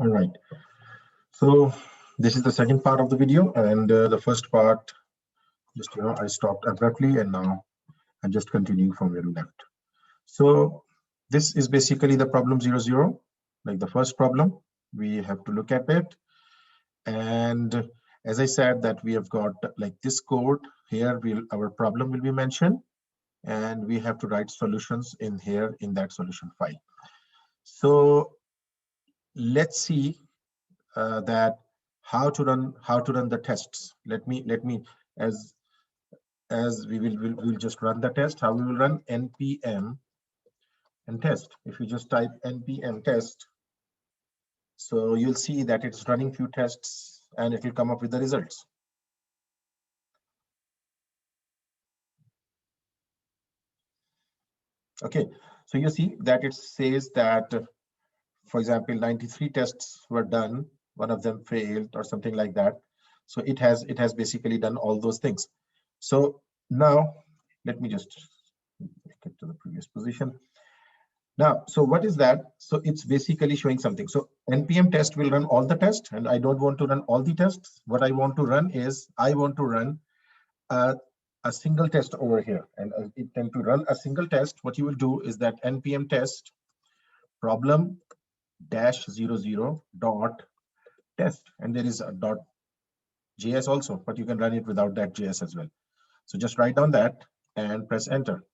All right. So this is the second part of the video, and the first part, just I stopped abruptly, and now I'm just continuing from where we left. So this is basically the problem 00, like the first problem. We have to look at it, and as I said, that we have got like this code here. Our problem will be mentioned, and we have to write solutions in here in that solution file. So let's see that how to run the tests. Let me as we will just run the test. How we will run npm and test. If you just type npm test, so you'll see that it's running few tests and it will come up with the results. Okay, so you see that it says that, for example, 93 tests were done, one of them failed or something like that. So it has basically done all those things. So now let me just get to the previous position. Now, so what is that? So it's basically showing something. So npm test will run all the tests, and I don't want to run all the tests. What I want to run is I want to run a single test over here, and to run a single test, what you will do is that npm test problem -00 dot test, and there is a dot .js also, but you can run it without that JS as well. So just write down that and press enter.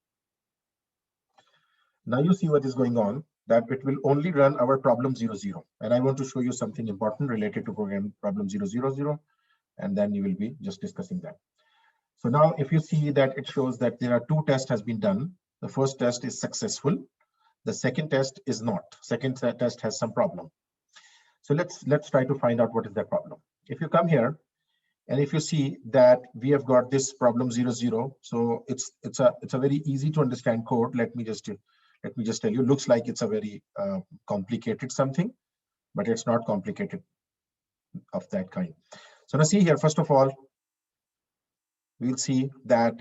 Now you see what is going on, that it will only run our problem 00. And I want to show you something important related to program problem 000, and then you will be just discussing that. So now if you see that it shows that there are two tests has been done. The first test is successful. The second test is not. Second test has some problem. So let's try to find out what is that problem. If you come here, and if you see that we have got this problem 00, so it's a very easy to understand code. Let me just tell you, looks like it's a very complicated something, but it's not complicated of that kind. So now see here, first of all, we'll see that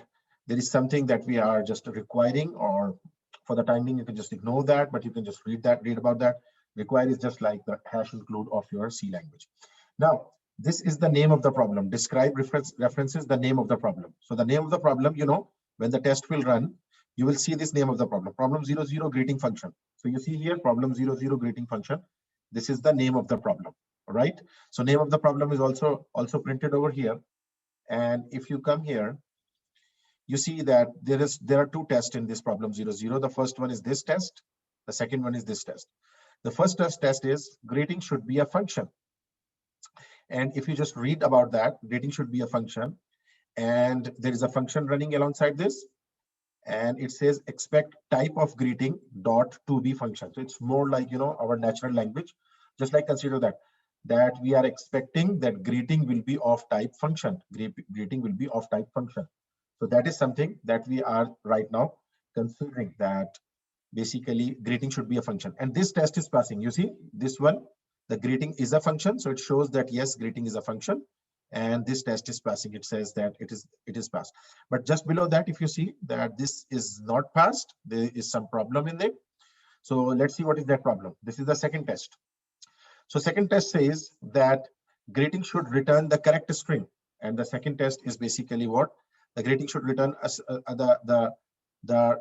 there is something that we are just requiring, or for the time being, you can just ignore that, but you can just read about that. Require is just like the hash include of your C language. Now, this is the name of the problem. Describe references the name of the problem. So the name of the problem, when the test will run, you will see this name of the problem. Problem 00 greeting function. So you see here, problem 00 greeting function. This is the name of the problem, right? So name of the problem is also printed over here. And if you come here, you see that there are two tests in this problem 00. The first one is this test. The second one is this test. The first test is greeting should be a function. And if you just read about that, greeting should be a function. And there is a function running alongside this. And it says expect type of greeting dot to be function. So it's more like, our natural language. Just like consider that we are expecting that greeting will be of type function. Greeting will be of type function. So that is something that we are right now considering, that basically greeting should be a function. And this test is passing. You see this one, the greeting is a function. So it shows that yes, greeting is a function. And this test is passing. It says that it is passed. But just below that, if you see that this is not passed, there is some problem in it. So let's see what is that problem. This is the second test. So second test says that greeting should return the correct string. And the second test is basically what? The greeting should return the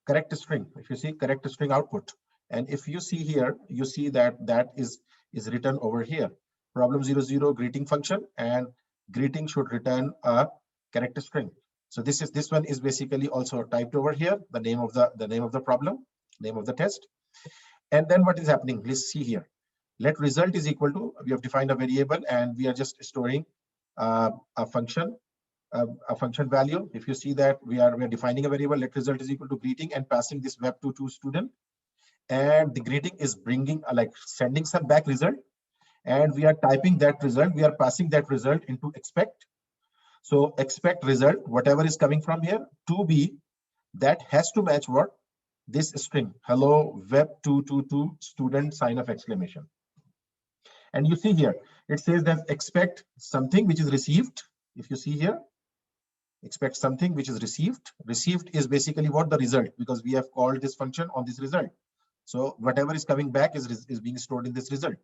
correct string. If you see correct string output. And if you see here, you see that is written over here. Problem 00 greeting function, and greeting should return a character string. So this one is basically also typed over here, the name of the problem, name of the test. And then what is happening? Let's see here. Let result is equal to, we have defined a variable and we are just storing a function value. If you see that we are defining a variable, let result is equal to greeting, and passing this WEB222 student. And the greeting is bringing sending some back result. And we are typing that result, we are passing that result into expect. So expect result, whatever is coming from here, to be, that has to match what? This string, hello WEB222 student sign of exclamation. And you see here, it says that expect something which is received. If you see here, expect something which is received. Received is basically what? The result, because we have called this function on this result. So whatever is coming back is being stored in this result.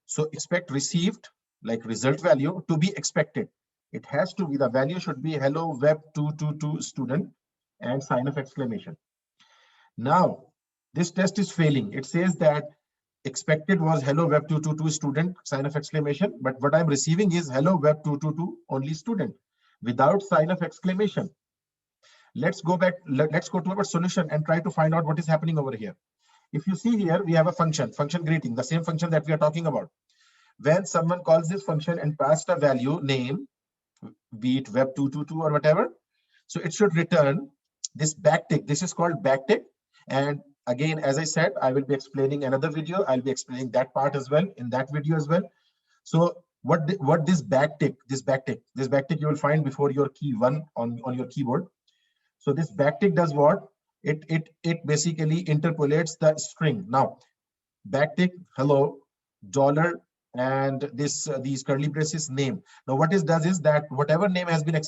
So expect received, like result value, to be expected. It has to be, the value should be hello web222 student and sign of exclamation. Now, this test is failing. It says that expected was hello web222 student, sign of exclamation, but what I'm receiving is hello web222 only student without sign of exclamation. Let's go back, let's go to our solution and try to find out what is happening over here. If you see here, we have a function greeting, the same function that we are talking about. When someone calls this function and passed a value name, be it web222 or whatever, so it should return this backtick. This is called backtick. And again, as I said, I will be explaining another video. I'll be explaining that part as well in that video as well. So what this backtick you will find before your key 1 on your keyboard. So this backtick does what? It basically interpolates the string. Now, backtick hello dollar and this these curly braces name. Now what it does is that whatever name has been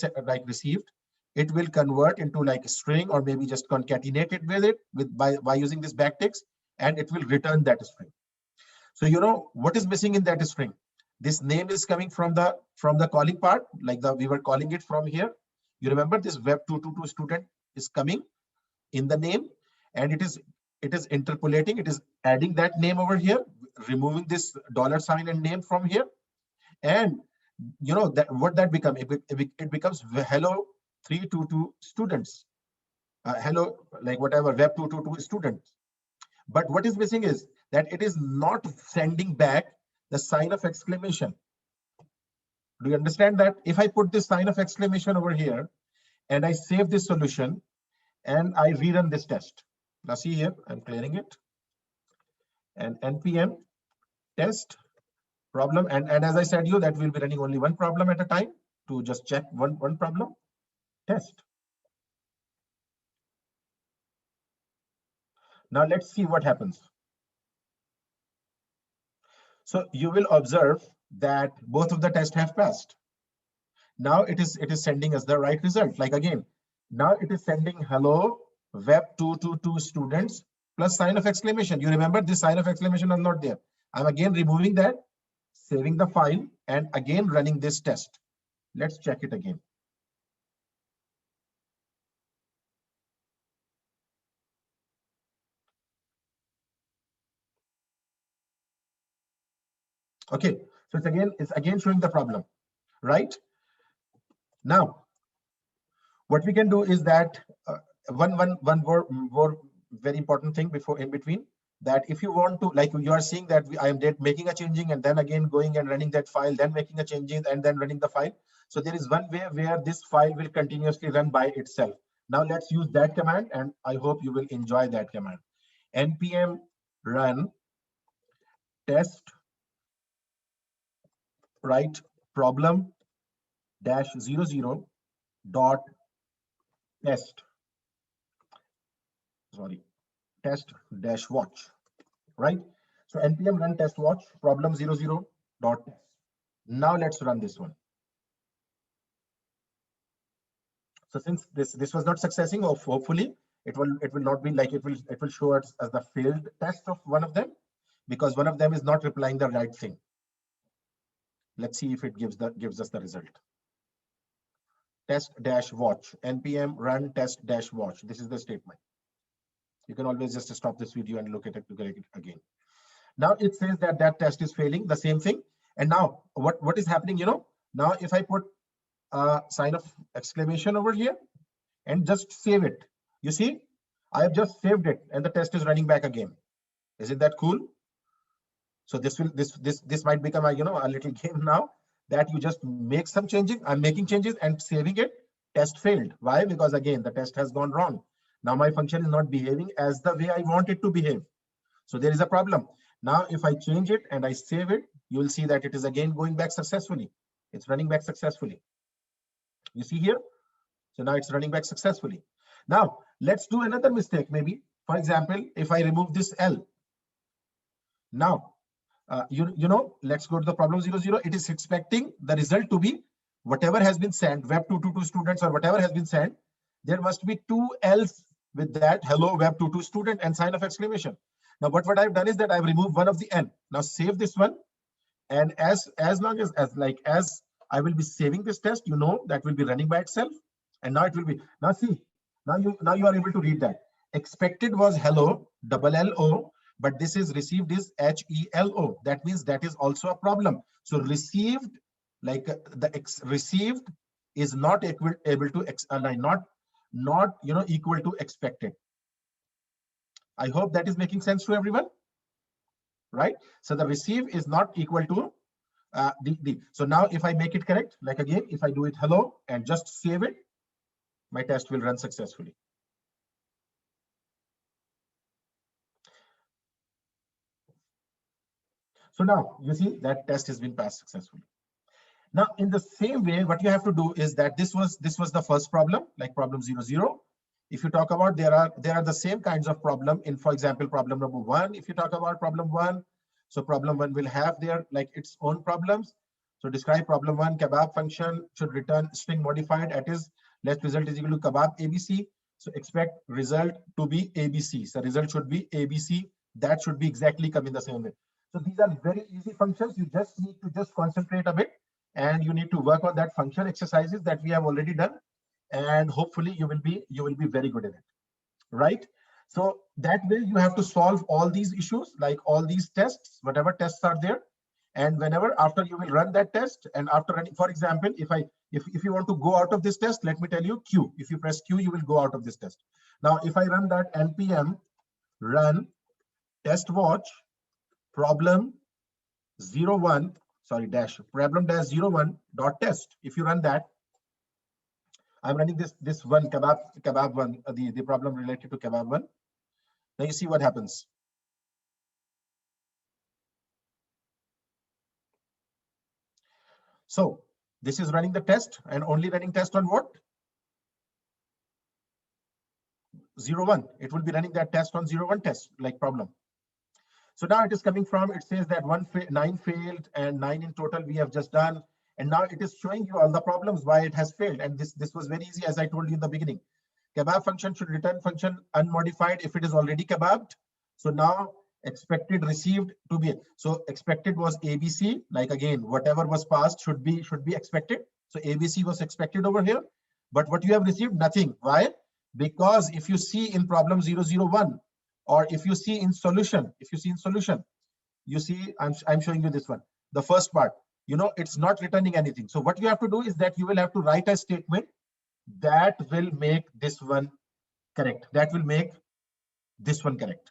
received, it will convert into like a string, or maybe just concatenate it with it by using this backticks, and it will return that string. So you know what is missing in that string? This name is coming from the calling part, like we were calling it from here. You remember this web222 student is coming in the name, and it is interpolating, it is adding that name over here, removing this dollar sign and name from here, and you know that what that becomes, it becomes hello 322 students, hello like whatever web222 students. But what is missing is that it is not sending back the sign of exclamation. Do you understand that? If I put this sign of exclamation over here and I save this solution and I rerun this test. Now see here, I'm clearing it, and npm test problem, and as I said you that we'll be running only one problem at a time to just check one problem test. Now let's see what happens. So you will observe that both of the tests have passed. Now it is sending us the right result. Like again, now it is sending hello web222 students plus sign of exclamation. You remember this sign of exclamation is not there. I'm again removing that, saving the file, and again running this test. Let's check it again. Okay, so it's again showing the problem, right? Now, what we can do is that one more very important thing before in between, that if you want to, like you are seeing that I am making a changing and then again going and running that file, then making a changing and then running the file. So there is one way where this file will continuously run by itself. Now let's use that command, and I hope you will enjoy that command. npm run test right problem -00 dot test dash watch, right? So npm run test watch problem 00 dot. Now let's run this one. So since this was not successing, hopefully it will not be like it will show us as the failed test of one of them, because one of them is not replying the right thing. Let's see if it gives us the result. Test dash watch, npm run test dash watch. This is the statement. You can always just stop this video and look at it again. Now it says that test is failing, the same thing. And now what is happening? You know, now if I put a sign of exclamation over here and just save it, you see, I have just saved it and the test is running back again. Isn't that cool? So this might become a little game now, that you just make some changes. I'm making changes and saving it. Test failed. Why? Because again the test has gone wrong. Now my function is not behaving as the way I want it to behave. So there is a problem. Now if I change it and I save it, you will see that it is again going back successfully. It's running back successfully. You see here? So now it's running back successfully. Now let's do another mistake. Maybe, for example, if I remove this L. Now, let's go to the problem 00. It is expecting the result to be whatever has been sent, web222 students or whatever has been sent. There must be 2 L's with that hello web22 student and sign of exclamation. Now what I've done is that I've removed one of the N. Now save this one And as long as I will be saving this test, that will be running by itself. And now it will be, now see, now you are able to read that. Expected was hello, double L-O, but this is received is H-E-L-O. That means that is also a problem. So received, like received is not able to not equal to expected. I hope that is making sense to everyone, right? So the receive is not equal to so now if I make it correct, like again, if I do it hello and just save it, my test will run successfully. So now you see that test has been passed successfully. Now, in the same way, what you have to do is that this was the first problem, like problem 00. If you talk about, there are the same kinds of problem in, for example, problem number 1. If you talk about problem 1, so problem 1 will have their like its own problems. So describe problem 1. Kebab function should return string modified at is let result is equal to kebab ABC. So expect result to be ABC. So result should be ABC. That should be exactly come in the same way. So these are very easy functions. You just need to just concentrate a bit, and you need to work on that function exercises that we have already done, and hopefully you will be very good in it, right? So that way you have to solve all these issues, like all these tests, whatever tests are there. And whenever after you will run that test, and after running, for example, if you want to go out of this test, let me tell you, Q. If you press Q, you will go out of this test. Now if I run that npm run test watch problem 01, sorry, dash problem dash 01 dot test. If you run that, I'm running this one kebab one, the problem related to kebab one. Now you see what happens. So this is running the test, and only running test on what? 01. It will be running that test on 01 test, like problem. So now it is coming from, it says that 9 failed and 9 in total we have just done. And now it is showing you all the problems why it has failed. And this was very easy, as I told you in the beginning. Kebab function should return function unmodified if it is already kebabbed. So now expected received to be, so expected was ABC, like again, whatever was passed should be expected. So ABC was expected over here, but what you have received, nothing. Why? Because if you see in problem 001, or if you see in solution, you see, I'm showing you this one, the first part, it's not returning anything. So what you have to do is that you will have to write a statement that will make this one correct. That will make this one correct,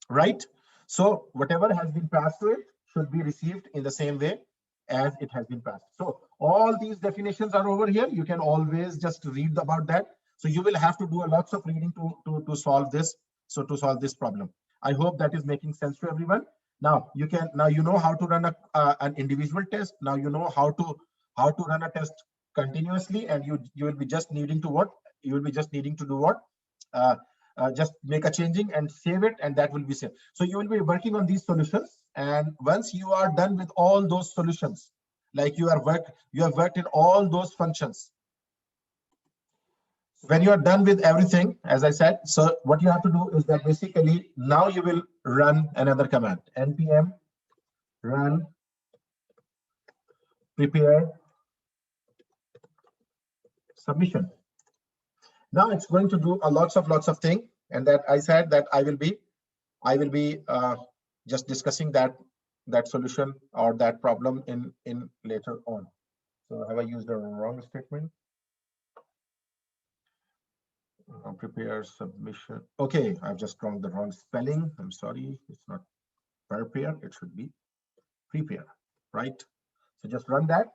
right? So whatever has been passed to it should be received in the same way as it has been passed. So all these definitions are over here. You can always just read about that. So you will have to do a lots of reading to solve this. So to solve this problem, I hope that is making sense to everyone. Now you know how to run an individual test. Now you know how to run a test continuously, and you will be just needing to what? You will be just needing to do what? Just make a changing and save it, and that will be saved. So you will be working on these solutions, and once you are done with all those solutions, like you have worked in all those functions, when you are done with everything, as I said, so what you have to do is that basically now you will run another command, npm run prepare submission. Now it's going to do a lots of things, and that I said that I will be just discussing that solution or that problem in later on. So have I used the wrong statement? Prepare submission. Okay, I've just drawn the wrong spelling. I'm sorry. It's not prepare. It should be prepare, right? So just run that.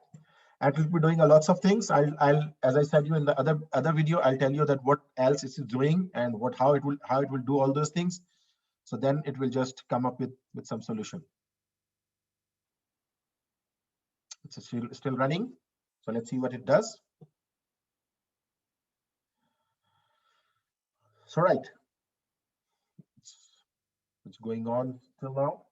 And we'll be doing a lots of things. I'll as I said you in the other video, I'll tell you that what else it is doing and how it will do all those things. So then it will just come up with some solution. It's still running. So let's see what it does. So right, it's going on till now.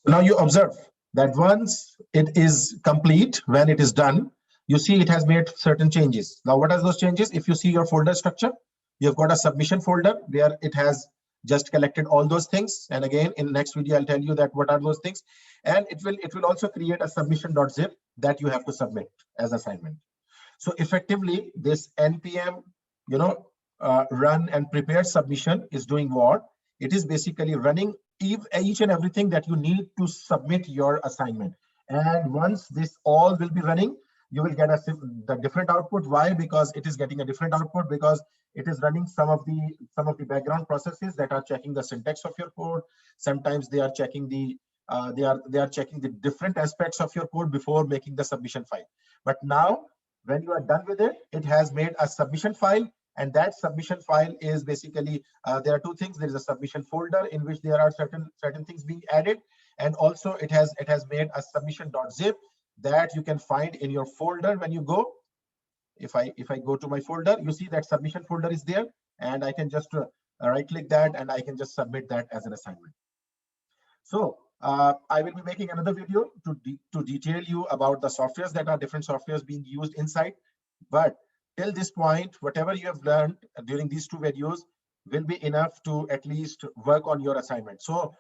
Now you observe that once it is complete, when it is done, You see it has made certain changes. Now, what are those changes? If you see your folder structure, you've got a submission folder where it has just collected all those things. And again, in the next video, I'll tell you that what are those things. And it will also create a submission.zip that you have to submit as assignment. So effectively, this npm, run and prepare submission is doing what? It is basically running each and everything that you need to submit your assignment. And once this all will be running, you will get the different output. Why? Because it is getting a different output because it is running some of the background processes that are checking the syntax of your code. Sometimes they are checking they are checking the different aspects of your code before making the submission file. But now, when you are done with it, it has made a submission file, and that submission file is basically there are two things. There is a submission folder in which there are certain things being added, and also it has made a submission.zip that you can find in your folder when you go. If I go to my folder, you see that submission folder is there, and I can just right click that and I can just submit that as an assignment. So I will be making another video to detail you about the softwares that are different softwares being used inside. But till this point, whatever you have learned during these two videos will be enough to at least work on your assignment. So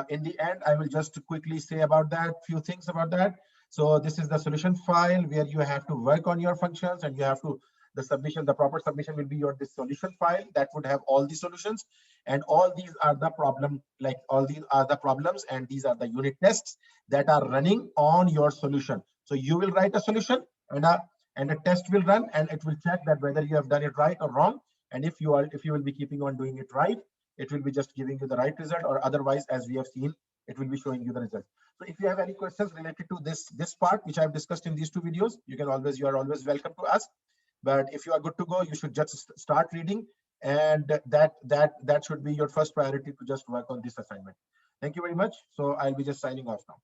in the end, I will just quickly say about that, few things about that. So this is the solution file where you have to work on your functions, and you have to, the proper submission will be your this solution file that would have all the solutions, and all these are the all these are the problems, and these are the unit tests that are running on your solution. So you will write a solution, and a test will run, and it will check that whether you have done it right or wrong. And if you will be keeping on doing it right, it will be just giving you the right result, or otherwise, as we have seen, it will be showing you the result. So if you have any questions related to this part which I've discussed in these two videos, you are always welcome to ask. But if you are good to go, you should just start reading, and that should be your first priority, to just work on this assignment. Thank you very much. So I'll be just signing off now.